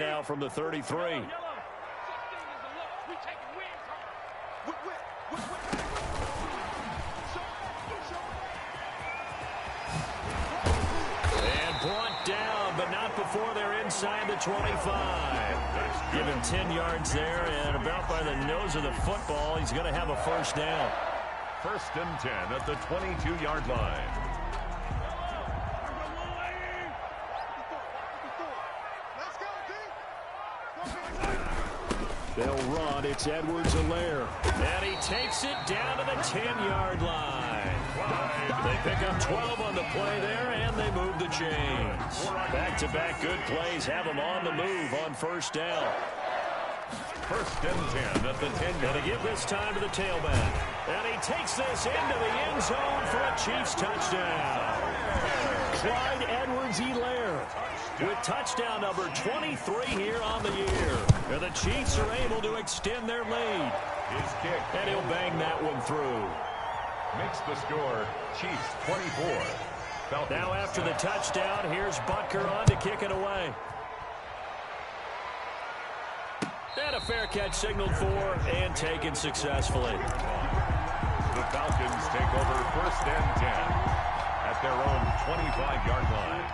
Now from the 33. And brought down, but not before they're inside the 25. Give him 10 yards there, and about by the nose of the football, he's going to have a first down. First and 10 at the 22-yard line. They'll run. It's Edwards-Helaire. And he takes it down to the 10-yard line. They pick up 12 on the play there, and they move the chains. Back-to-back good plays have them on the move on first down. First and 10 at the 10-yard line. And to give this time to the tailback. And he takes this into the end zone for a Chiefs touchdown. Clyde Edwards-Helaire with touchdown number 23 here on the year. And the Chiefs are able to extend their lead. His kick. And he'll bang that one through. Makes the score Chiefs 24. Falcons. Now after the touchdown, here's Butker on to kick it away. And a fair catch signaled for and taken successfully. The Falcons take over first and 10 at their own 25-yard line.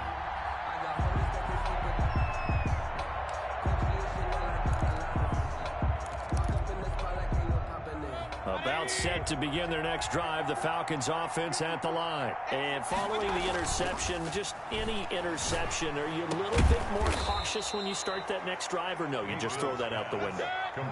About set to begin their next drive, the Falcons offense at the line. And following the interception, just any interception, are you a little bit more cautious when you start that next drive, or no, you just throw that out the window?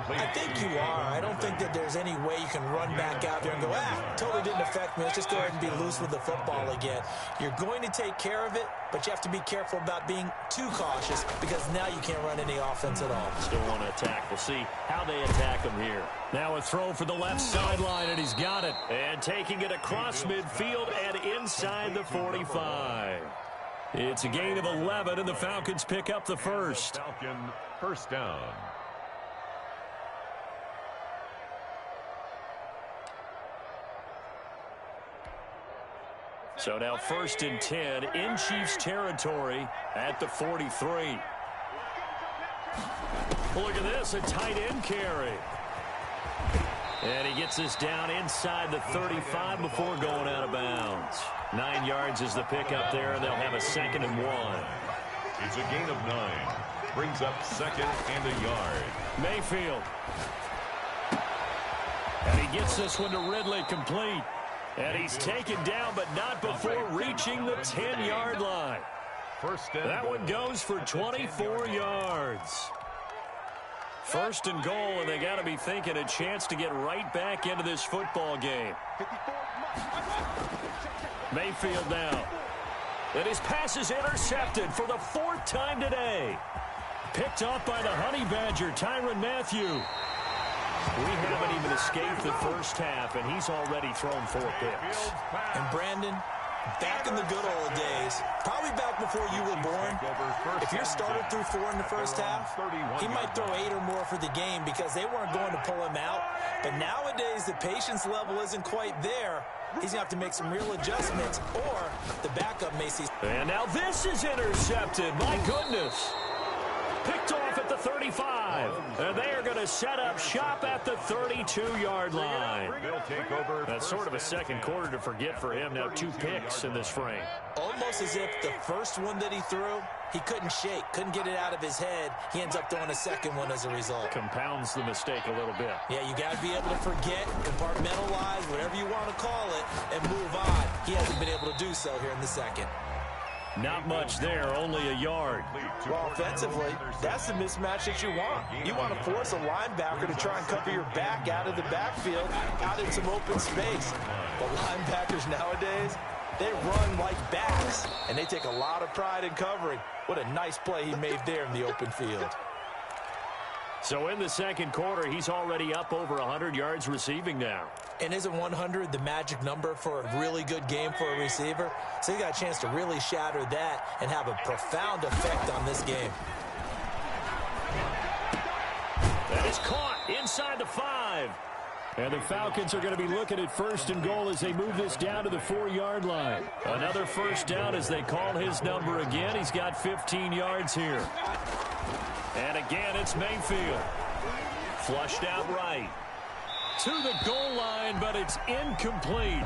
I think you are. I don't think that there's any way you can run back out there and go, totally didn't affect me. Let's just go ahead and be loose with the football again. You're going to take care of it, but you have to be careful about being too cautious because now you can't run any offense at all. Still want to attack. We'll see how they attack him here. Now a throw for the left sideline, and he's got it. And taking it across midfield and inside the 45. It's a gain of 11, and the Falcons pick up the first. Falcon first down. So now first and 10 in Chiefs territory at the 43. Look at this, a tight end carry. And he gets this down inside the 35 before going out of bounds. 9 yards is the pickup there, and they'll have a 2nd and 1. It's a gain of 9. Brings up 2nd and a yard. Mayfield. And he gets this one to Ridley complete. And he's taken down, but not before reaching the 10-yard line. That one goes for 24 yards. First and goal, and they got to be thinking a chance to get right back into this football game. Mayfield now. And his pass is intercepted for the 4th time today. Picked off by the Honey Badger, Tyrann Mathieu. We haven't even escaped the first half, and he's already thrown 4 picks. And Brandon, back in the good old days, probably back before you were born, if your starter threw 4 in the first half, he might throw 8 or more for the game because they weren't going to pull him out. But nowadays, the patience level isn't quite there. He's going to have to make some real adjustments, or the backup may see. And now this is intercepted. My goodness. Picked off at the 35. And they are going to set up shop at the 32-yard line. That's sort of a second quarter to forget for him. Now 2 picks in this frame. Almost as if the first one that he threw, he couldn't shake, couldn't get it out of his head. He ends up throwing a second one as a result. Compounds the mistake a little bit. Yeah, you got to be able to forget, compartmentalize, whatever you want to call it, and move on. He hasn't been able to do so here in the second. Not much there, only a yard. Well, offensively, that's the mismatch that you want. You want to force a linebacker to try and cover your back out of the backfield, out in some open space. But linebackers nowadays, they run like backs, and they take a lot of pride in covering. What a nice play he made there in the open field. So in the second quarter, he's already up over 100 yards receiving now. And isn't 100 the magic number for a really good game for a receiver? So he got a chance to really shatter that and have a profound effect on this game. That is caught inside the 5. And the Falcons are going to be looking at first and goal as they move this down to the 4-yard line. Another first down as they call his number again. He's got 15 yards here. And again, it's Mayfield. Flushed out right. To the goal line, but it's incomplete.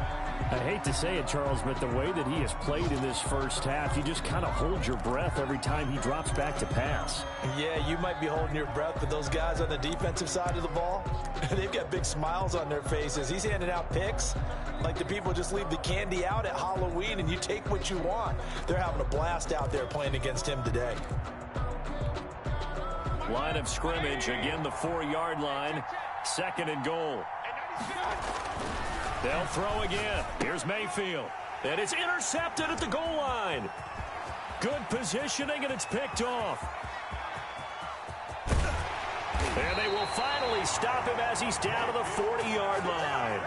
I hate to say it, Charles, but the way that he has played in this first half, you just kind of hold your breath every time he drops back to pass. Yeah, you might be holding your breath, but those guys on the defensive side of the ball, they've got big smiles on their faces. He's handing out picks like the people just leave the candy out at Halloween and you take what you want. They're having a blast out there playing against him today. Line of scrimmage, again the 4-yard line. 2nd and goal. They'll throw again. Here's Mayfield. And it's intercepted at the goal line. Good positioning, and it's picked off. And they will finally stop him as he's down to the 40-yard line.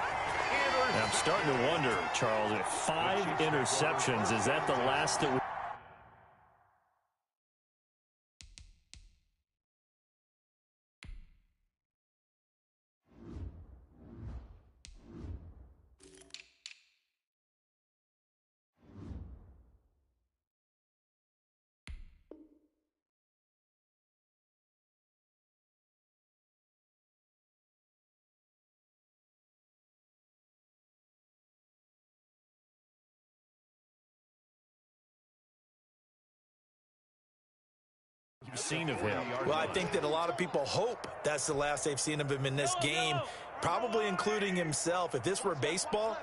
And I'm starting to wonder, Charles, if 5 interceptions, is that the last that we... you've seen of him? Well, I think that a lot of people hope that's the last they've seen of him in this game, probably including himself. If this were baseball,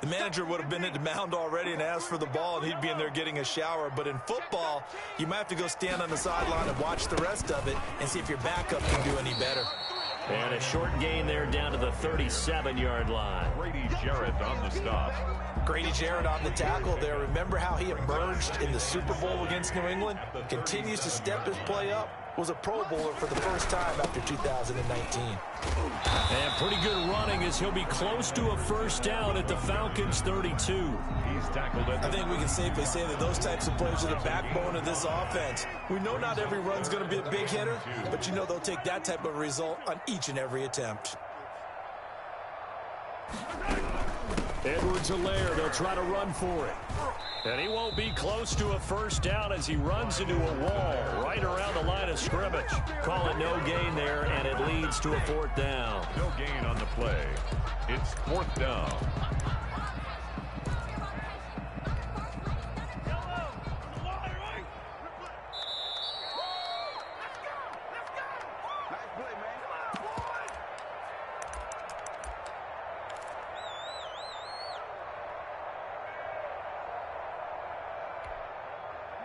the manager would have been at the mound already and asked for the ball, and he'd be in there getting a shower. But in football, you might have to go stand on the sideline and watch the rest of it and see if your backup can do any better. And a short gain there down to the 37-yard line. Grady Jarrett on the stop. Grady Jarrett on the tackle there. Remember how he emerged in the Super Bowl against New England? Continues to step his play up. Was a Pro Bowler for the first time after 2019. And pretty good running as he'll be close to a first down at the Falcons' 32. He's tackled it. I think we can safely say that those types of plays are the backbone of this offense. We know not every run's going to be a big hitter, but you know they'll take that type of result on each and every attempt. Edwards-Helaire, they'll try to run for it. And he won't be close to a first down as he runs into a wall right around the line of scrimmage. Call it no gain there, and it leads to a 4th down. No gain on the play. It's 4th down.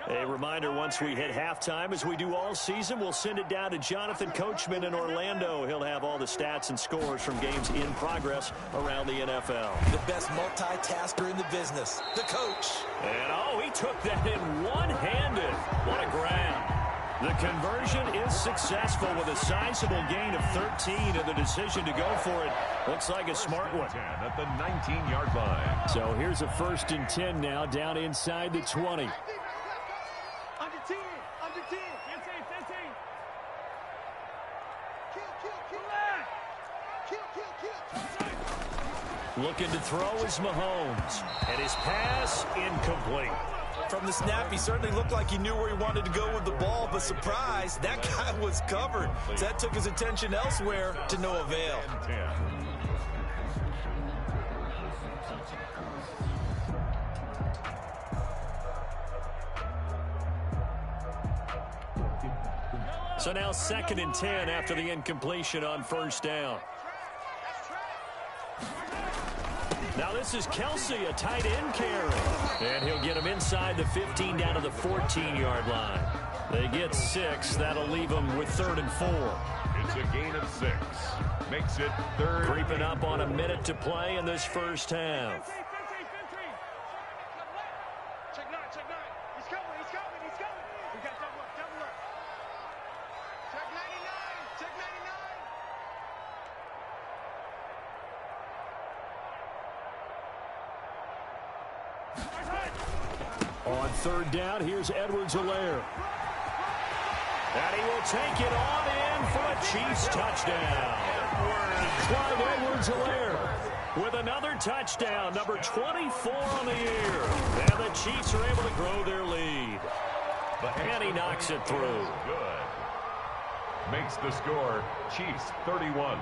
A reminder, once we hit halftime, as we do all season, we'll send it down to Jonathan Coachman in Orlando. He'll have all the stats and scores from games in progress around the NFL. The best multitasker in the business, the coach. And, oh, he took that in one-handed. What a grab. The conversion is successful with a sizable gain of 13, and the decision to go for it looks like a smart one. 10 at the 19-yard line. So here's a 1st and 10 now, down inside the 20. Looking to throw is Mahomes. And his pass incomplete. From the snap, he certainly looked like he knew where he wanted to go with the ball, but surprise, that guy was covered. So that took his attention elsewhere to no avail. 10. So now 2nd and 10 after the incompletion on first down. Now this is Kelsey, a tight end carry. And he'll get him inside the 15 down to the 14-yard line. They get 6. That'll leave them with 3rd and 4. It's a gain of 6. Makes it 3rd. Creeping up on a minute to play in this first half. On 3rd down, here's Edwards-Helaire. And he will take it on in for a Chiefs touchdown. Clyde Edwards-Helaire with another touchdown, number 24 on the year. And the Chiefs are able to grow their lead. And he knocks it through. Good. makes the score Chiefs 31.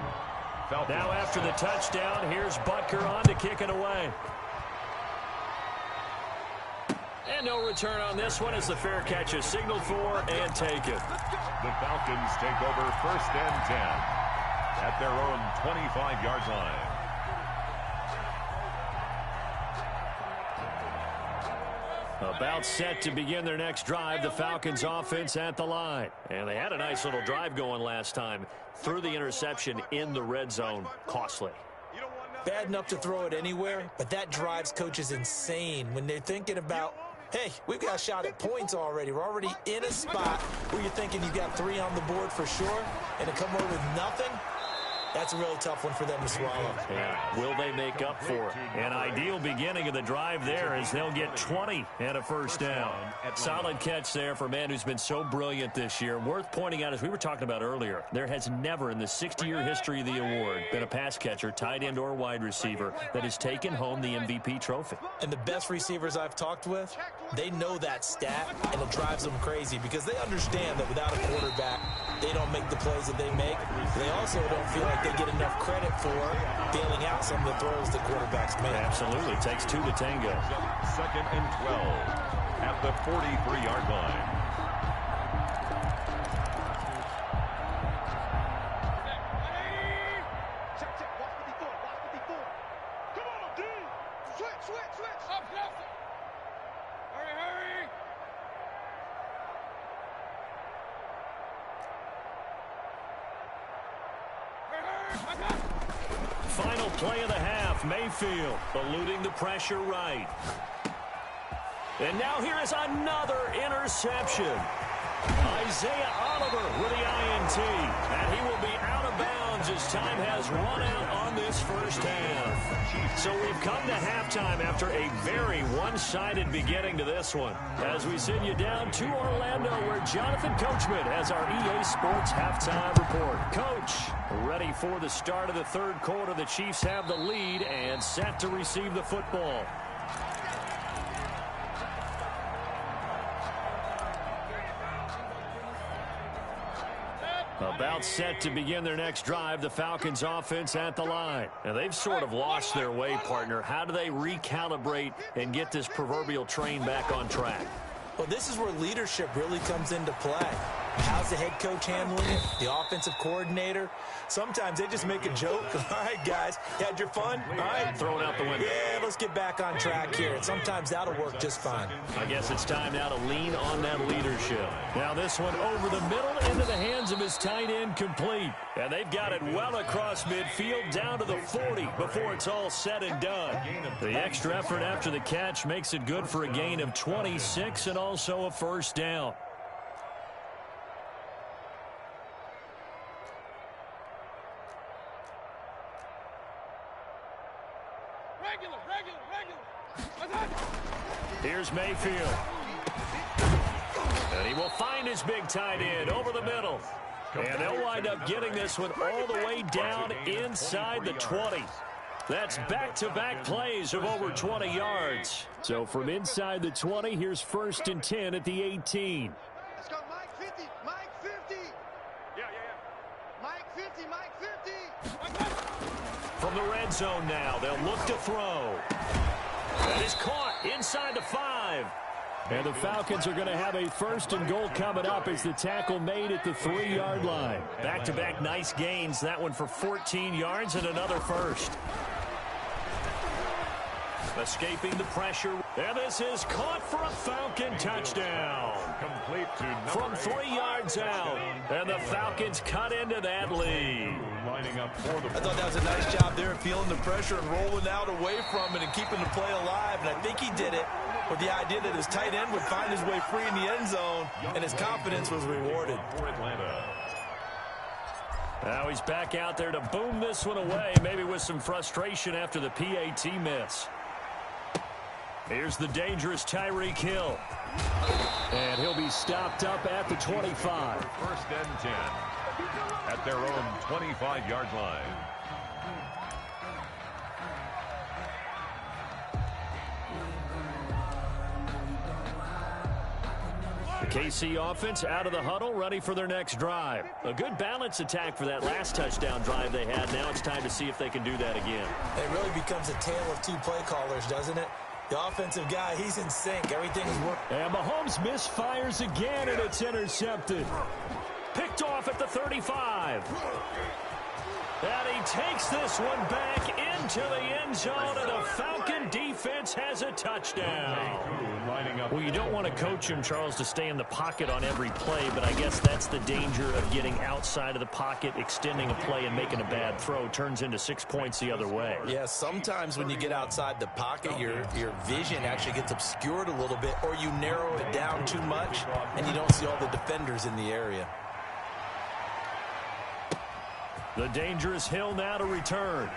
Falcons. Now after the touchdown, here's Butker on to kick it away. And no return on this one as the fair catch is signaled for and taken. The Falcons take over 1st and 10 at their own 25-yard line. About set to begin their next drive, the Falcons offense at the line. And they had a nice little drive going last time. Threw the interception in the red zone. Costly. Bad enough to throw it anywhere, but that drives coaches insane when they're thinking about, hey, we've got a shot at points already. We're already in a spot where you're thinking you've got 3 on the board for sure, and to come away with nothing, that's a really tough one for them to swallow. Yeah. Will they make up for it? An ideal beginning of the drive there as they'll get 20 and a first down. Solid catch there for a man who's been so brilliant this year. Worth pointing out, as we were talking about earlier, there has never in the 60-year history of the award been a pass catcher, tight end, or wide receiver that has taken home the MVP trophy. And the best receivers I've talked with, they know that stat, and it drives them crazy because they understand that without a quarterback, they don't make the plays that they make. They also don't feel like they get enough credit for bailing out some of the throws the quarterbacks make. Absolutely. Takes 2 to tango. 2nd and 12 at the 43-yard line. Final play of the half. Mayfield eluding the pressure right. And now here is another interception. Isaiah Oliver with the INT. And he will be out of bounds as time has run out on this first half. So we've come to halftime after a very one-sided beginning to this one. As we send you down to Orlando where Jonathan Coachman has our EA Sports halftime report. Coach, ready for the start of the third quarter. The Chiefs have the lead and set to receive the football. About set to begin their next drive, the Falcons offense at the line. And they've sort of lost their way, partner. How do they recalibrate and get this proverbial train back on track? Well, this is where leadership really comes into play. How's the head coach handling it? The offensive coordinator? Sometimes they just make a joke. All right, guys, you had your fun? All right. Throw it out the window. Yeah, let's get back on track here. And sometimes that'll work just fine. I guess it's time now to lean on that leadership. Now this one over the middle into the hands of his tight end complete. And they've got it well across midfield down to the 40 before it's all said and done. The extra effort after the catch makes it good for a gain of 26 and also a first down. Here's Mayfield. And he will find his big tight end over the middle. And they'll wind up getting this one all the way down inside the 20. That's back-to-back plays of over 20 yards. So from inside the 20, here's 1st and 10 at the 18. Let's go, Mike 50, Mike 50. Yeah. Mike 50, Mike 50. From the red zone now, they'll look to throw. That is caught inside the 5. And the Falcons are going to have a 1st and goal coming up as the tackle made at the 3-yard line. Back-to-back nice gains. That one for 14 yards and another first. Escaping the pressure. And this is caught for a Falcon touchdown. Complete to From 3 yards out. And the Falcons cut into that lead. Lining up for the I thought that was a nice job there, feeling the pressure and rolling out away from it and keeping the play alive. And I think he did it with the idea that his tight end would find his way free in the end zone, and his confidence was rewarded. for Atlanta. Now he's back out there to boom this one away, maybe with some frustration after the PAT miss. Here's the dangerous Tyreek Hill. And he'll be stopped up at the 25. 1st and 10 at their own 25-yard line. KC offense out of the huddle, ready for their next drive. A good balance attack for that last touchdown drive they had. Now it's time to see if they can do that again. It really becomes a tale of two play callers, doesn't it? The offensive guy, he's in sync. Everything is working. And Mahomes misfires again, and it's intercepted. Picked off at the 35. And he takes this one back into the end zone, and the Falcon defense has a touchdown. Well, you don't want to coach him, Charles, to stay in the pocket on every play, but I guess that's the danger of getting outside of the pocket, extending a play, and making a bad throw. Turns into 6 points the other way. Yeah, sometimes when you get outside the pocket, your vision actually gets obscured a little bit, or you narrow it down too much, and you don't see all the defenders in the area. The dangerous Hill now to return.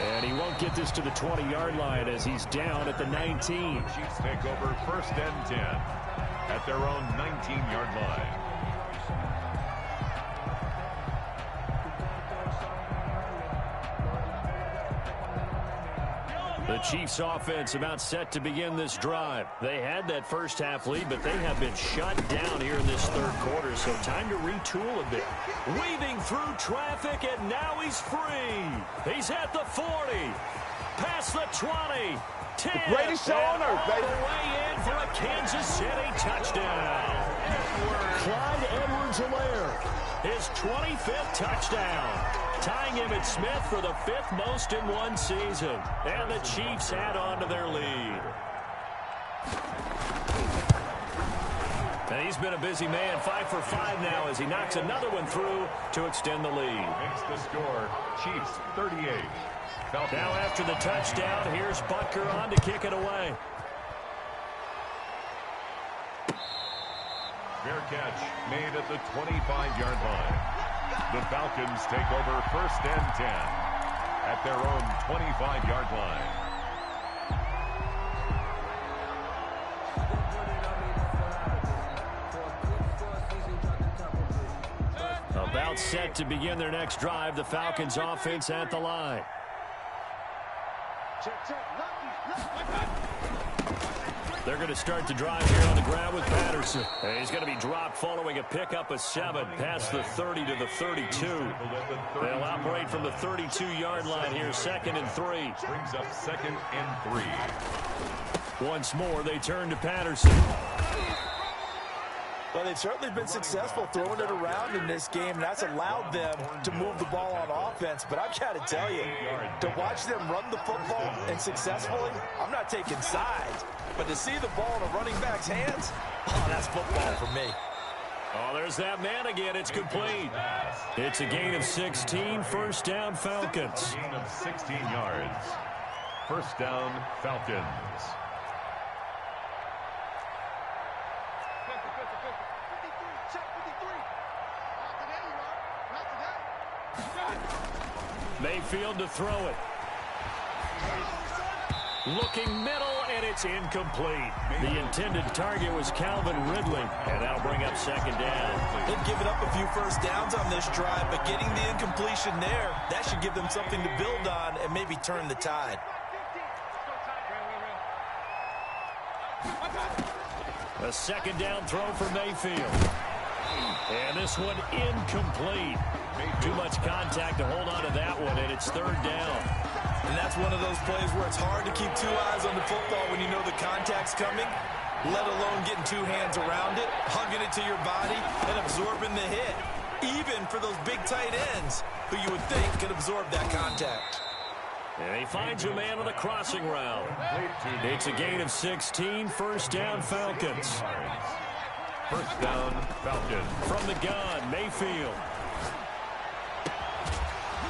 And he won't get this to the 20-yard line as he's down at the 19. Chiefs take over 1st and 10 at their own 19-yard line. The Chiefs offense about set to begin this drive. They had that first half lead, but they have been shut down here in this third quarter, so time to retool a bit. Weaving through traffic, and now he's free. He's at the 40, past the 20, 10, the greatest show on earth, baby. All the way in for a Kansas City touchdown. Clyde Edwards-Helaire, his 25th touchdown. Tying him at Smith for the 5th most in one season. And the Chiefs add on to their lead. And he's been a busy man, 5 for 5 now as he knocks another one through to extend the lead. Makes the score, Chiefs 38. Falcons. Now after the touchdown, here's Butker on to kick it away. Fair catch made at the 25-yard line. The Falcons take over 1st and 10 at their own 25-yard line. About set to begin their next drive, the Falcons offense at the line. They're going to start the drive here on the ground with Patterson. And he's going to be dropped following a pickup of 7 past the 30 to the 32. They'll operate from the 32-yard line here, 2nd and 3. Brings up 2nd and 3. Once more, they turn to Patterson. Well, they've certainly been successful throwing it around in this game, and that's allowed them to move the ball on offense. But I've got to tell you, to watch them run the football and successfully, I'm not taking sides. But to see the ball in a running back's hands, oh, that's football for me. Oh, there's that man again. It's complete. It's a gain of 16, 1st down Falcons. Gain of 16 yards. 1st down Falcons. Mayfield to throw it. Looking middle, and it's incomplete. The intended target was Calvin Ridley, and that'll bring up 2nd down. They've given up a few first downs on this drive, but getting the incompletion there, that should give them something to build on and maybe turn the tide. A 2nd down throw for Mayfield. And this one incomplete. Too much contact to hold on to that one, and it's 3rd down. And that's one of those plays where it's hard to keep 2 eyes on the football when you know the contact's coming, let alone getting 2 hands around it, hugging it to your body, and absorbing the hit. Even for those big tight ends who you would think could absorb that contact. And he finds a man on the crossing route. It's a gain of 16, 1st down Falcons. 1st down Falcons. From the gun, Mayfield.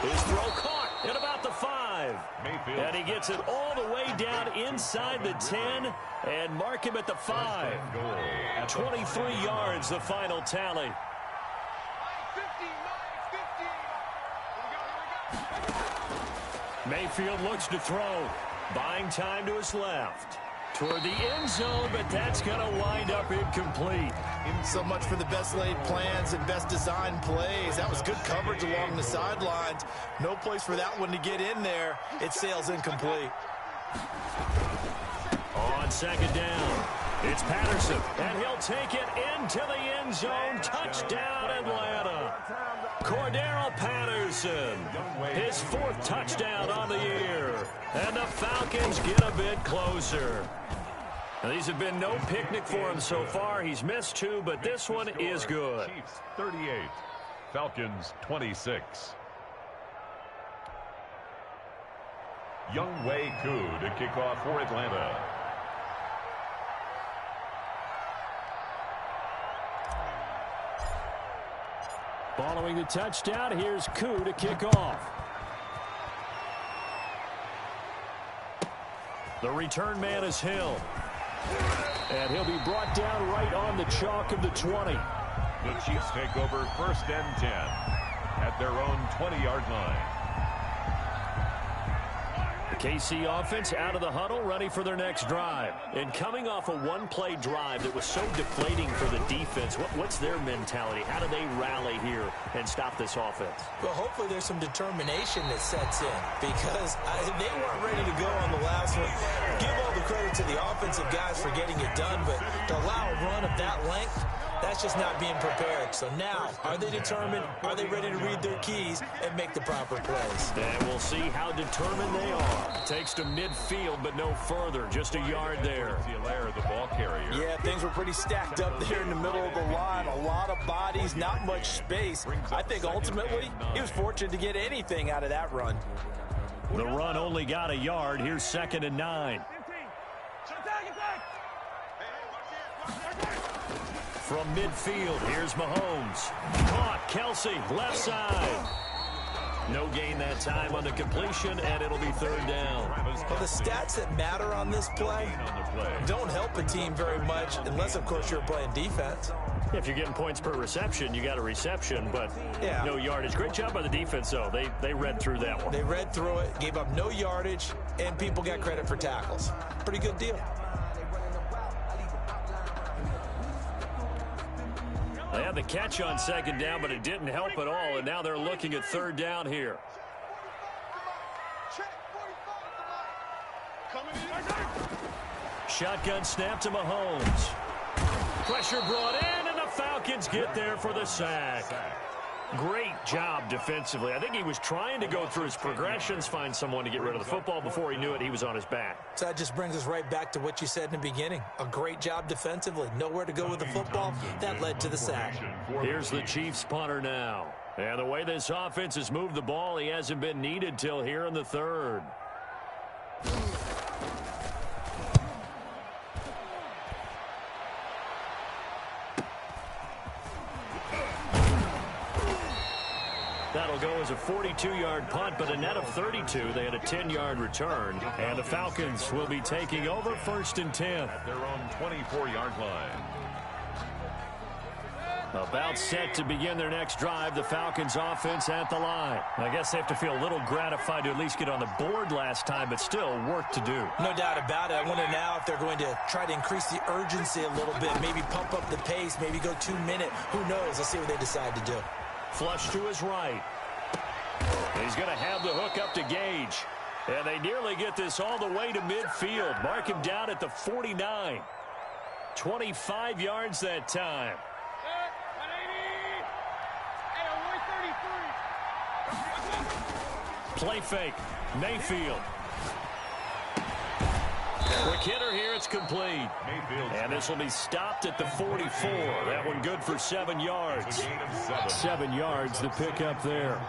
His throw caught at about the 5. Mayfield. And he gets it all the way down inside the 10 and mark him at the 5. 23 yards, the final tally. Mayfield looks to throw. Buying time to his left. Toward the end zone, but that's going to wind up incomplete. So much for the best laid plans and best designed plays. That was good coverage along the sidelines. No place for that one to get in there. It sails incomplete. On 2nd down. It's Patterson, and he'll take it into the end zone. Touchdown, Atlanta. Cordero Patterson, his 4th touchdown on the year. And the Falcons get a bit closer. Now, these have been no picnic for him so far. He's missed 2, but this one is good. Chiefs 38, Falcons 26. Younghoe Koo to kick off for Atlanta. Following the touchdown, here's Koo to kick off. The return man is Hill. And he'll be brought down right on the chalk of the 20. The Chiefs take over 1st and 10 at their own 20-yard line. KC offense out of the huddle, ready for their next drive. And coming off a one-play drive that was so deflating for the defense, what's their mentality? How do they rally here and stop this offense? Well, hopefully there's some determination that sets in because they weren't ready to go on the last one. Give all the credit to the offensive guys for getting it done, but to allow a run of that length, that's just not being prepared. So now, are they determined? Are they ready to read their keys and make the proper plays? And we'll see how determined they are. Takes to midfield, but no further. Just a yard there. The ball carrier. Yeah, things were pretty stacked up there in the middle of the line. A lot of bodies, not much space. I think ultimately he was fortunate to get anything out of that run. The run only got a yard. Here's 2nd and 9. From midfield, here's Mahomes. Caught, Kelsey, left side. No gain that time on the completion, and it'll be 3rd down. Well, the stats that matter on this play don't help a team very much unless, of course, you're playing defense. If you're getting points per reception, you got a reception, but no yardage. Great job by the defense, though. They read through that one. They read through it, gave up no yardage, and people got credit for tackles. Pretty good deal. They had the catch on 2nd down, but it didn't help at all, and now they're looking at 3rd down here. Shotgun snap to Mahomes. Pressure brought in, and the Falcons get there for the sack. Great job defensively. I think he was trying to go through his progressions, find someone to get rid of the football. Before he knew it, he was on his back. So that just brings us right back to what you said in the beginning. A great job defensively. Nowhere to go with the football. That led to the sack. Here's the Chiefs punter now. And the way this offense has moved the ball, he hasn't been needed till here in the 3rd. That'll go as a 42-yard punt, but a net of 32. They had a 10-yard return. And the Falcons will be taking over 1st and 10. At their own 24-yard line. About set to begin their next drive, the Falcons offense at the line. I guess they have to feel a little gratified to at least get on the board last time, but still work to do. No doubt about it. I wonder now if they're going to try to increase the urgency a little bit, maybe pump up the pace, maybe go 2-minute. Who knows? Let's see what they decide to do. Flush to his right. He's going to have the hook up to Gage. And they nearly get this all the way to midfield. Mark him down at the 49. 25 yards that time. Play fake. Mayfield. Quick hitter here. It's complete. And this will be stopped at the 44. That one good for 7 yards. 7 yards the pick up there.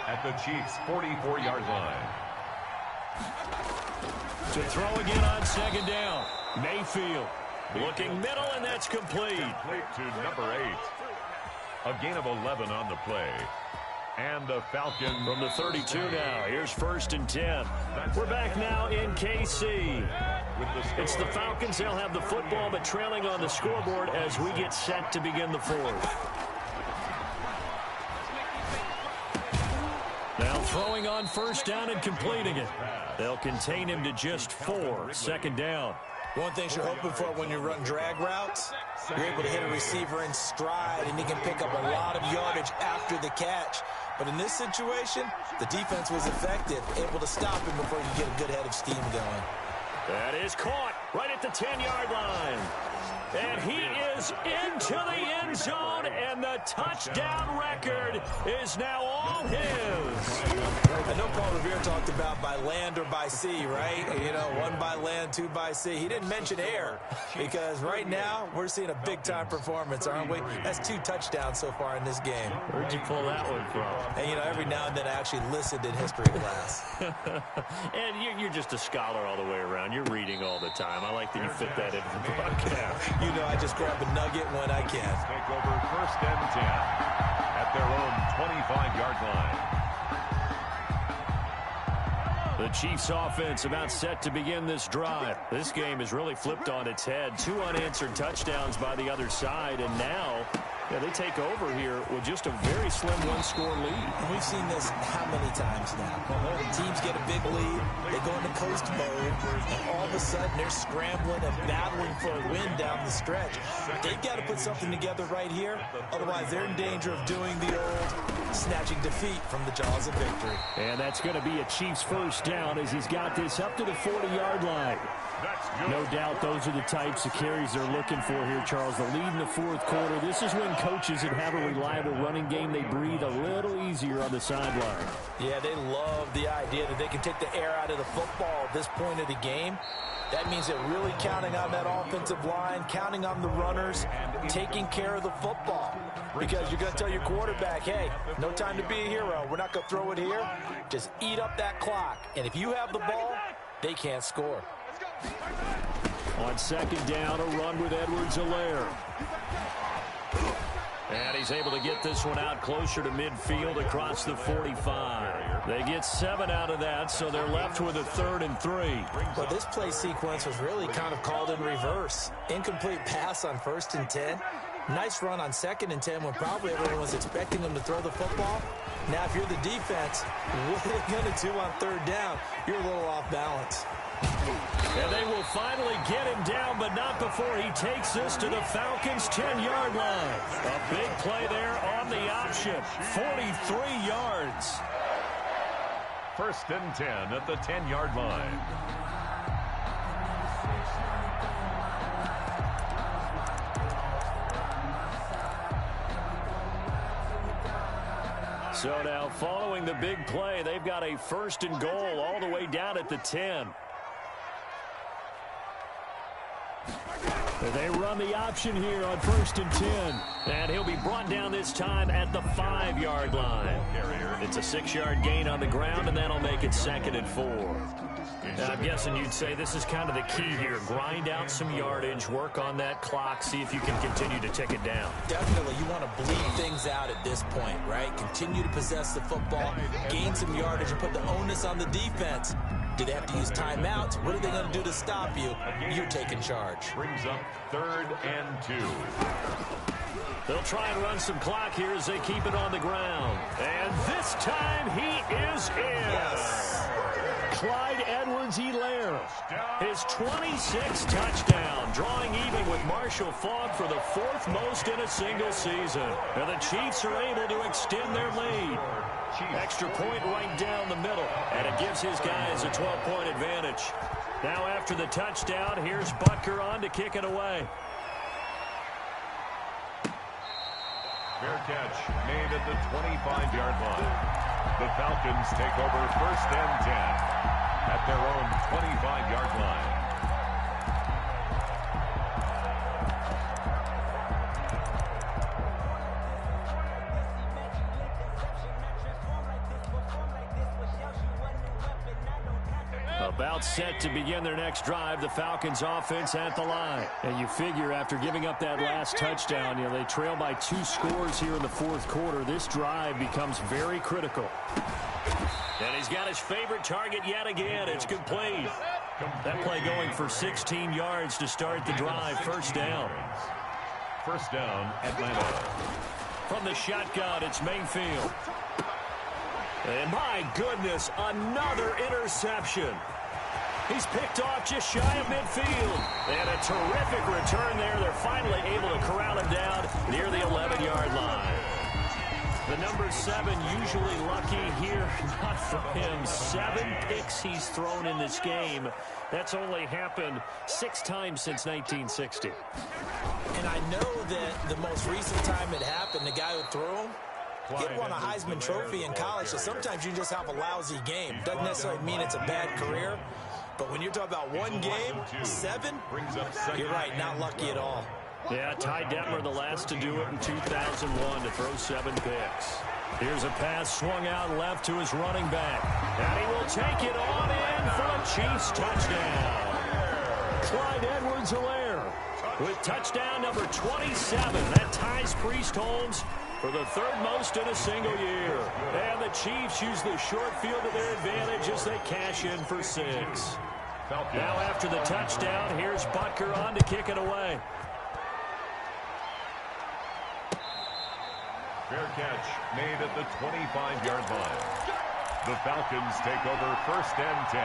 At the Chiefs' 44-yard line. To throw again on 2nd down. Mayfield looking middle, and that's complete. Complete to number 8. A gain of 11 on the play. And the Falcons from the 32 now. Here's 1st and 10. We're back now in KC. It's the Falcons. They'll have the football, but trailing on the scoreboard as we get set to begin the 4th. Now throwing on 1st down and completing it. They'll contain him to just 4. 2nd down. One thing you're hoping for when you run drag routes, you're able to hit a receiver in stride, and he can pick up a lot of yardage after the catch. But in this situation, the defense was effective, able to stop him before you get a good head of steam going. That is caught. right at the 10-yard line. And he is into the end zone, and the touchdown record is now all his. I know Paul Revere talked about by land or by sea, right? You know, one by land, two by sea. He didn't mention air because right now we're seeing a big-time performance, aren't we? That's 2 touchdowns so far in this game. Where'd you pull that one from? And, you know, every now and then I actually listened in history class. And you're just a scholar all the way around. You're reading all the time. I like that you fit that into the broadcast. You know, I just grab a nugget when I can. Take over 1st and 10 at their own 25-yard line. The Chiefs offense about set to begin this drive. This game is really flipped on its head. 2 unanswered touchdowns by the other side, and now they take over here with just a very slim 1-score lead. We've seen this how many times now? Teams get a big lead, they go into coast mode, and all of a sudden they're scrambling and battling for a win down the stretch. They've got to put something together right here, otherwise they're in danger of doing the old snatching defeat from the jaws of victory. And that's going to be a Chiefs first down as he's got this up to the 40-yard line. No doubt those are the types of carries they're looking for here, Charles. The lead in the 4th quarter. This is when coaches that have a reliable running game, they breathe a little easier on the sideline. Yeah, they love the idea that they can take the air out of the football at this point of the game. That means they're really counting on that offensive line, counting on the runners, taking care of the football. Because you're going to tell your quarterback, hey, no time to be a hero. We're not going to throw it here. Just eat up that clock. And if you have the ball, they can't score. On 2nd down, a run with Edwards-Helaire. And he's able to get this one out closer to midfield across the 45. They get 7 out of that, so they're left with a 3rd and 3. Well, this play sequence was really kind of called in reverse. Incomplete pass on 1st and 10. Nice run on 2nd and 10 when probably everyone was expecting them to throw the football. Now, if you're the defense, what are they going to do on 3rd down? You're a little off balance. And they will finally get him down, but not before he takes this to the Falcons' 10-yard line. A big play there on the option. 43 yards. 1st and 10 at the 10-yard line. So now, following the big play, they've got a 1st and goal all the way down at the 10. They run the option here on 1st and 10. And he'll be brought down this time at the 5-yard line. It's a 6-yard gain on the ground, and that'll make it 2nd and 4. And I'm guessing you'd say this is kind of the key here. Grind out some yardage, work on that clock, see if you can continue to tick it down. Definitely, you want to bleed things out at this point, right? Continue to possess the football, gain some yardage, and put the onus on the defense. Do they have to use timeouts? What are they going to do to stop you? You're taking charge. Brings up 3rd and 2. They'll try and run some clock here as they keep it on the ground. And this time he is in. Yes. Clyde Edwards-Helaire, his 26th touchdown, drawing even with Marshall Faulk for the 4th most in a single season. And the Chiefs are able to extend their lead. Extra point right down the middle, and it gives his guys a 12-point advantage. Now after the touchdown, here's Butker on to kick it away. Fair catch made at the 25-yard line. The Falcons take over 1st and 10 at their own 25-yard line. About set to begin their next drive, the Falcons offense at the line. And you figure after giving up that last touchdown, they trail by 2 scores here in the 4th quarter. This drive becomes very critical. And he's got his favorite target yet again. It's complete. That play going for 16 yards to start the drive. 1st down. 1st down, Atlanta. From the shotgun, it's Mayfield. And my goodness, another interception. He's picked off just shy of midfield. And a terrific return there. They're finally able to corral him down near the 11-yard line. The number 7 usually lucky here. Not for him. 7 picks he's thrown in this game. That's only happened 6 times since 1960. And I know that the most recent time it happened, the guy who threw him, he won a Heisman Trophy in college, so sometimes you just have a lousy game. Doesn't necessarily mean it's a bad career, but when you're talking about one game, 7, you're right, not lucky at all. Yeah, Ty Detmer, the last to do it in 2001, to throw 7 picks. Here's a pass swung out left to his running back. And he will take it on in for a Chiefs touchdown. Clyde Edwards-Helaire with touchdown number 27. That ties Priest Holmes for the 3rd most in a single year. And the Chiefs use the short field to their advantage as they cash in for 6. Now after the touchdown, here's Butker on to kick it away. Fair catch made at the 25-yard line. The Falcons take over 1st and 10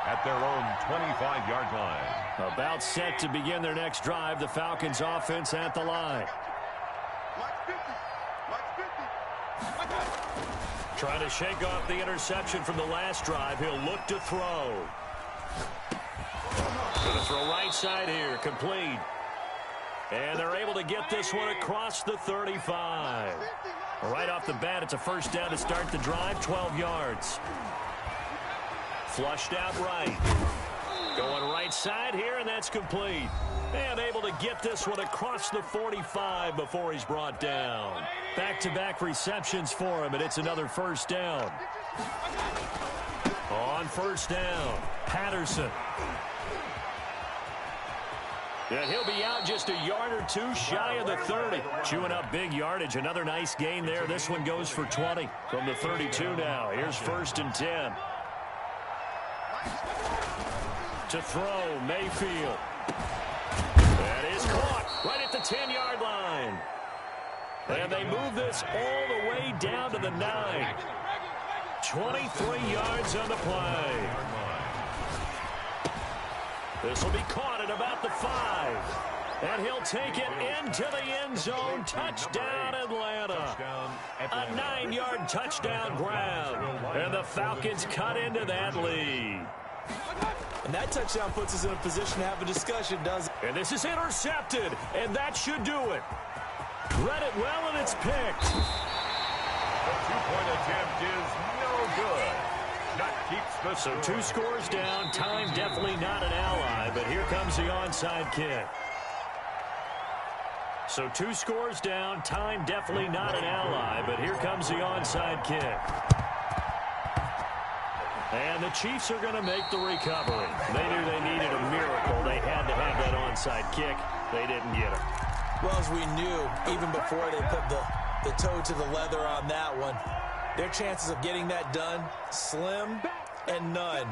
at their own 25-yard line. About set to begin their next drive. The Falcons offense at the line. Trying to shake off the interception from the last drive. He'll look to throw. Going to throw right side here. Complete. And they're able to get this one across the 35. Right off the bat, it's a 1st down to start the drive, 12 yards. Flushed out right. Going right side here, and that's complete. And able to get this one across the 45 before he's brought down. Back-to-back receptions for him, and it's another 1st down. On 1st down, Patterson. And he'll be out just a yard or 2 shy of the 30. Chewing up big yardage. Another nice gain there. This one goes for 20 from the 32 now. Here's 1st and 10. To throw, Mayfield. That is caught right at the 10-yard line. And they move this all the way down to the 9. 23 yards on the play. This will be caught at about the 5. And he'll take it into the end zone. Touchdown, Atlanta. A 9-yard touchdown grab. And the Falcons cut into that lead. And that touchdown puts us in a position to have a discussion, doesn't it? And this is intercepted. And that should do it. Read it well, and it's picked. The 2-point attempt is no good. So 2 scores down. Time definitely not an ally, but here comes the onside kick. So 2 scores down. Time definitely not an ally, but here comes the onside kick. And the Chiefs are going to make the recovery. They knew they needed a miracle. They had to have that onside kick. They didn't get it. Well, as we knew, even before they put the toe to the leather on that one, their chances of getting that done, slim and none.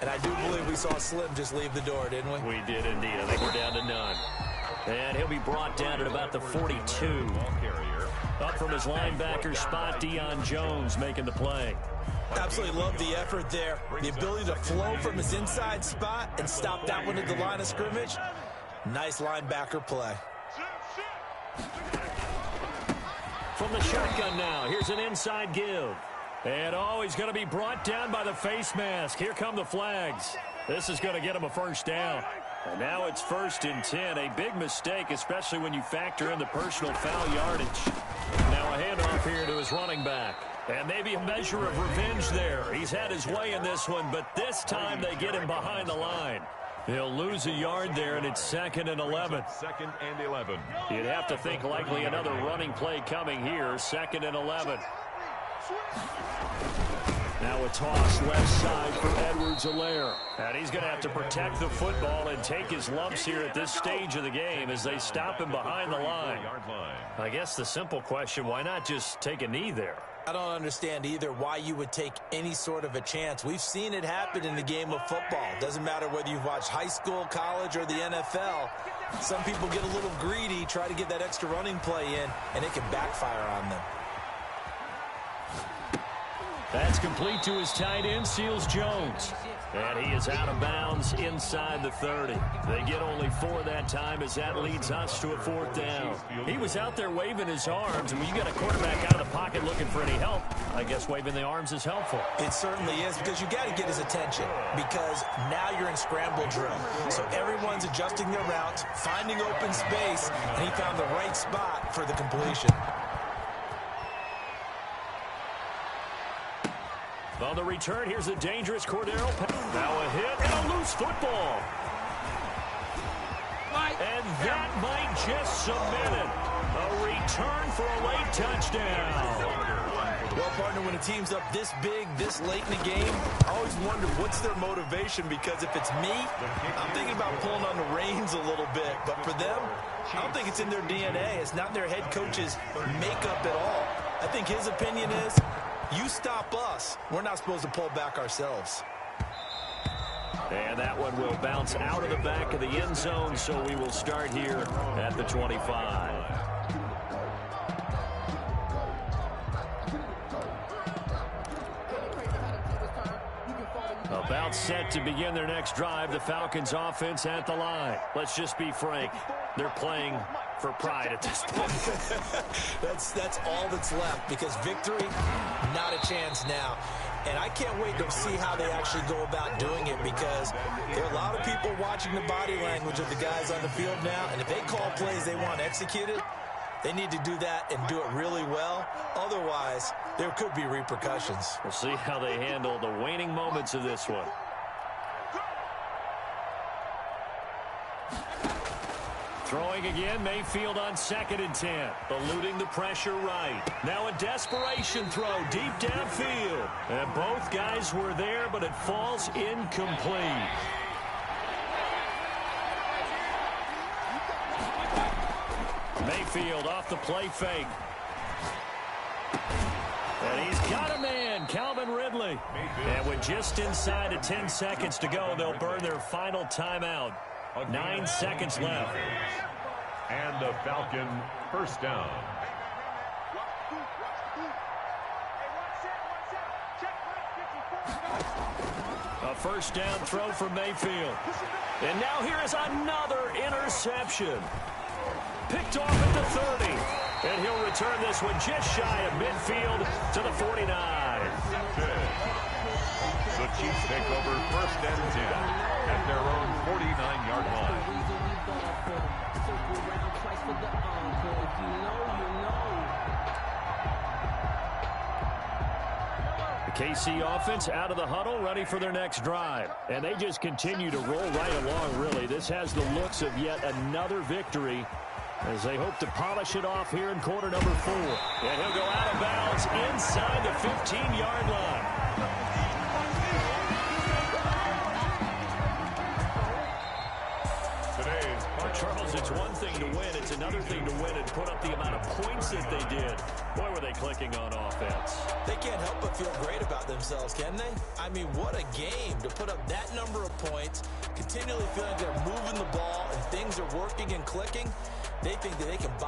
And I do believe we saw Slim just leave the door, didn't we? We did indeed. I think we're down to none. And he'll be brought down at about the 42. Up from his linebacker spot, Deion Jones making the play. Absolutely love the effort there. The ability to flow from his inside spot and stop that one at the line of scrimmage. Nice linebacker play. From the shotgun now, here's an inside give. And he's going to be brought down by the face mask. Here come the flags. This is going to get him a 1st down. And now it's 1st and 10. A big mistake, especially when you factor in the personal foul yardage. Now a handoff here to his running back. And maybe a measure of revenge there. He's had his way in this one, but this time they get him behind the line. He'll lose a yard there, and it's 2nd and 11. 2nd and 11. You'd have to think likely another running play coming here. 2nd and 11. Now a toss left side for Edwards-Helaire. And he's going to have to protect the football and take his lumps here at this stage of the game as they stop him behind the line. I guess the simple question, why not just take a knee there? I don't understand either why you would take any sort of a chance. We've seen it happen in the game of football. Doesn't matter whether you've watched high school, college, or the NFL. Some people get a little greedy, try to get that extra running play in, and it can backfire on them. That's complete to his tight end, Seals Jones. And he is out of bounds inside the 30. They get only 4 that time as that leads us to a 4th down. He was out there waving his arms, and when you got a quarterback out of the pocket looking for any help, I guess waving the arms is helpful. It certainly is, because you got to get his attention, because now you're in scramble drill. So everyone's adjusting their routes, finding open space, and he found the right spot for the completion. On the return, here's a dangerous Cordero. Now a hit and a loose football. And that might just cement it. A return for a late touchdown. Well, partner, when a team's up this big, this late in the game, I always wonder what's their motivation, because if it's me, I'm thinking about pulling on the reins a little bit. But for them, I don't think it's in their DNA. It's not in their head coach's makeup at all. I think his opinion is, you stop us, we're not supposed to pull back ourselves. And that one will bounce out of the back of the end zone, so we will start here at the 25. About set to begin their next drive, the Falcons offense at the line. Let's just be frank, they're playing for pride at this point. That's all that's left, because victory, not a chance now. And I can't wait to see how they actually go about doing it, because there are a lot of people watching the body language of the guys on the field now, and if they call plays they want executed, they need to do that and do it really well. Otherwise, there could be repercussions. We'll see how they handle the waning moments of this one. Throwing again, Mayfield on 2nd and 10. Eluding the pressure right. Now a desperation throw deep downfield. And both guys were there, but it falls incomplete. Mayfield off the play fake. And he's got a man, Calvin Ridley. And with just inside of 10 seconds to go, they'll burn their final timeout. 9 seconds left. And the Falcon first down. A first down throw for Mayfield. And now here is another interception. Picked off at the 30. And he'll return this one just shy of midfield to the 49. The Chiefs take over 1st and 10 at their own 49-yard line. The KC offense out of the huddle, ready for their next drive. And they just continue to roll right along, really. This has the looks of yet another victory as they hope to polish it off here in quarter number 4. And he'll go out of bounds inside the 15-yard line. Charles, it's one thing to win. It's another thing to win and put up the amount of points that they did. Boy, were they clicking on offense. They can't help but feel great about themselves, can they? I mean, what a game to put up that number of points, continually feeling they're moving the ball and things are working and clicking. They think that they can bomb.